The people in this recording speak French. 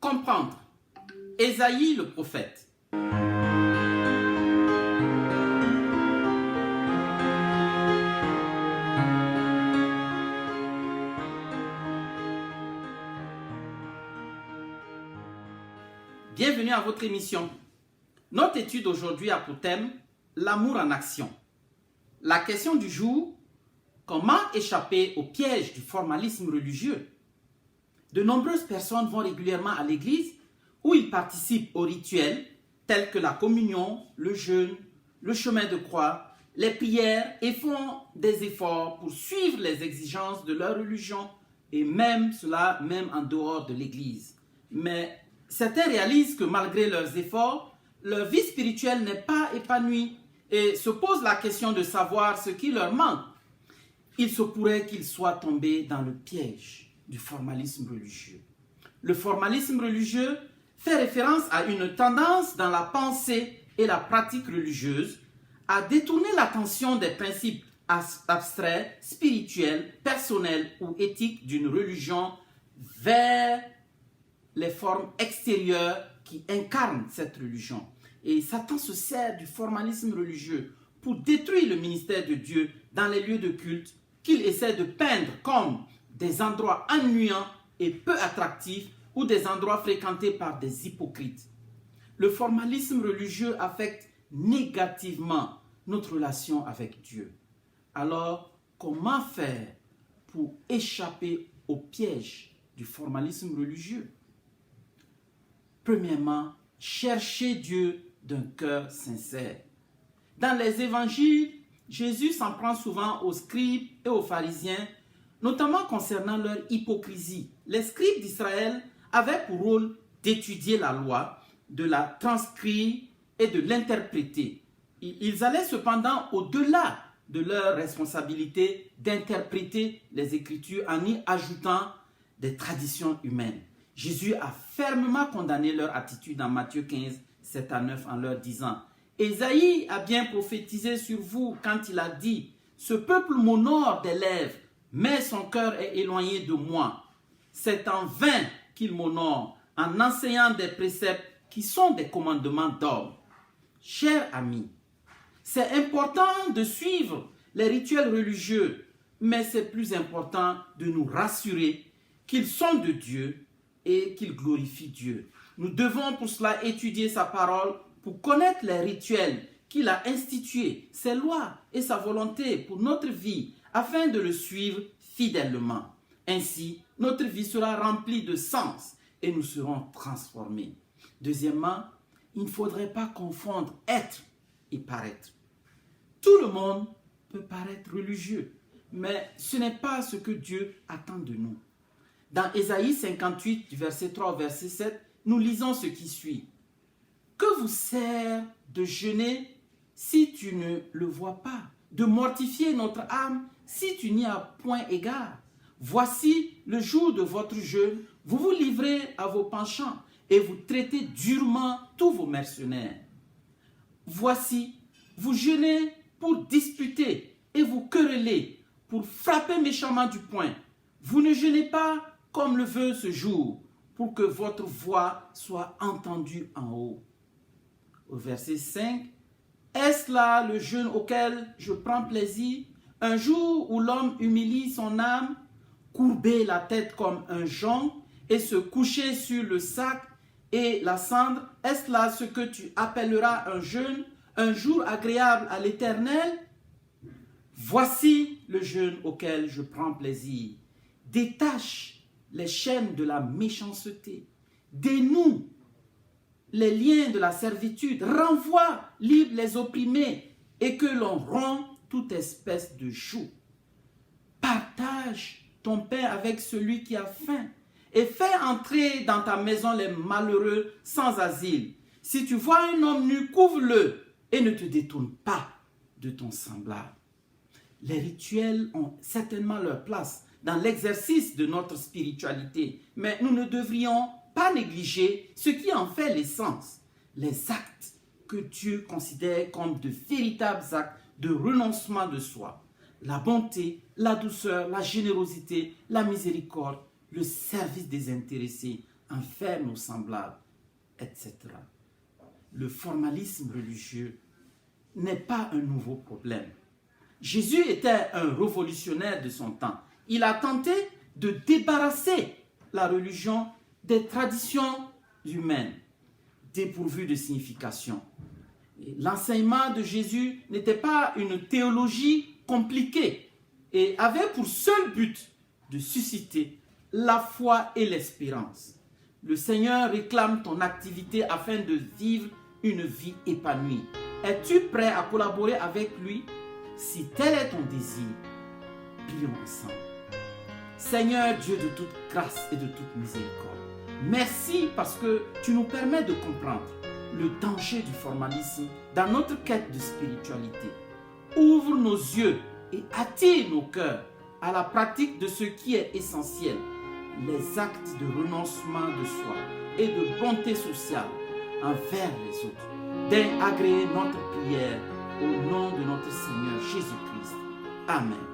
Comprendre. Ésaïe le prophète. Bienvenue à votre émission. Notre étude aujourd'hui a pour thème l'amour en action. La question du jour, comment échapper au piège du formalisme religieux? De nombreuses personnes vont régulièrement à l'église où ils participent aux rituels tels que la communion, le jeûne, le chemin de croix, les prières et font des efforts pour suivre les exigences de leur religion et même en dehors de l'église. Mais certains réalisent que malgré leurs efforts, leur vie spirituelle n'est pas épanouie et se posent la question de savoir ce qui leur manque. Il se pourrait qu'ils soient tombés dans le piège du formalisme religieux. Le formalisme religieux fait référence à une tendance dans la pensée et la pratique religieuse à détourner l'attention des principes abstraits, spirituels, personnels ou éthiques d'une religion vers les formes extérieures qui incarnent cette religion. Et Satan se sert du formalisme religieux pour détruire le ministère de Dieu dans les lieux de culte qu'il essaie de peindre comme des endroits ennuyants et peu attractifs ou des endroits fréquentés par des hypocrites. Le formalisme religieux affecte négativement notre relation avec Dieu. Alors, comment faire pour échapper au piège du formalisme religieux? Premièrement, chercher Dieu d'un cœur sincère. Dans les évangiles, Jésus s'en prend souvent aux scribes et aux pharisiens, notamment concernant leur hypocrisie. Les scribes d'Israël avaient pour rôle d'étudier la loi, de la transcrire et de l'interpréter. Ils allaient cependant au-delà de leur responsabilité d'interpréter les Écritures en y ajoutant des traditions humaines. Jésus a fermement condamné leur attitude dans Matthieu 15, 7 à 9 en leur disant « Ésaïe a bien prophétisé sur vous quand il a dit « Ce peuple m'honore des lèvres, mais son cœur est éloigné de moi. C'est en vain qu'il m'honore en enseignant des préceptes qui sont des commandements d'homme. » Chers amis, c'est important de suivre les rituels religieux, mais c'est plus important de nous rassurer qu'ils sont de Dieu et qu'ils glorifient Dieu. Nous devons pour cela étudier sa parole pour connaître les rituels qu'il a institués, ses lois et sa volonté pour notre vie, afin de le suivre fidèlement. Ainsi, notre vie sera remplie de sens et nous serons transformés. Deuxièmement, il ne faudrait pas confondre être et paraître. Tout le monde peut paraître religieux, mais ce n'est pas ce que Dieu attend de nous. Dans Ésaïe 58, du verset 3 au verset 7, nous lisons ce qui suit. « Que vous sert de jeûner si tu ne le vois pas, de mortifier notre âme si tu n'y as point égard? Voici le jour de votre jeûne, vous vous livrez à vos penchants et vous traitez durement tous vos mercenaires. Voici, vous jeûnez pour disputer et vous querellez, pour frapper méchamment du poing. Vous ne jeûnez pas comme le veut ce jour, pour que votre voix soit entendue en haut. » Au verset 5, « Est-ce là le jeûne auquel je prends plaisir, un jour où l'homme humilie son âme, courber la tête comme un jonc et se coucher sur le sac et la cendre? Est-ce là ce que tu appelleras un jeûne, un jour agréable à l'Éternel? Voici le jeûne auquel je prends plaisir. Détache les chaînes de la méchanceté, dénoue les liens de la servitude, renvoie libre les opprimés et que l'on rompt toute espèce de joug. Partage ton pain avec celui qui a faim et fais entrer dans ta maison les malheureux sans asile. Si tu vois un homme nu, couvre-le et ne te détourne pas de ton semblable. » Les rituels ont certainement leur place dans l'exercice de notre spiritualité, mais nous ne devrions pas négliger ce qui en fait l'essence, les actes que Dieu considère comme de véritables actes de renoncement de soi. La bonté, la douceur, la générosité, la miséricorde, le service désintéressé envers nos semblables, etc. Le formalisme religieux n'est pas un nouveau problème. Jésus était un révolutionnaire de son temps. Il a tenté de débarrasser la religion des traditions humaines dépourvues de signification. L'enseignement de Jésus n'était pas une théologie compliquée et avait pour seul but de susciter la foi et l'espérance. Le Seigneur réclame ton activité afin de vivre une vie épanouie. Es-tu prêt à collaborer avec lui? Si tel est ton désir, prions ensemble. Seigneur Dieu de toute grâce et de toute miséricorde, merci parce que tu nous permets de comprendre le danger du formalisme dans notre quête de spiritualité. Ouvre nos yeux et attire nos cœurs à la pratique de ce qui est essentiel, les actes de renoncement de soi et de bonté sociale envers les autres. Daigne agréer notre prière au nom de notre Seigneur Jésus-Christ. Amen.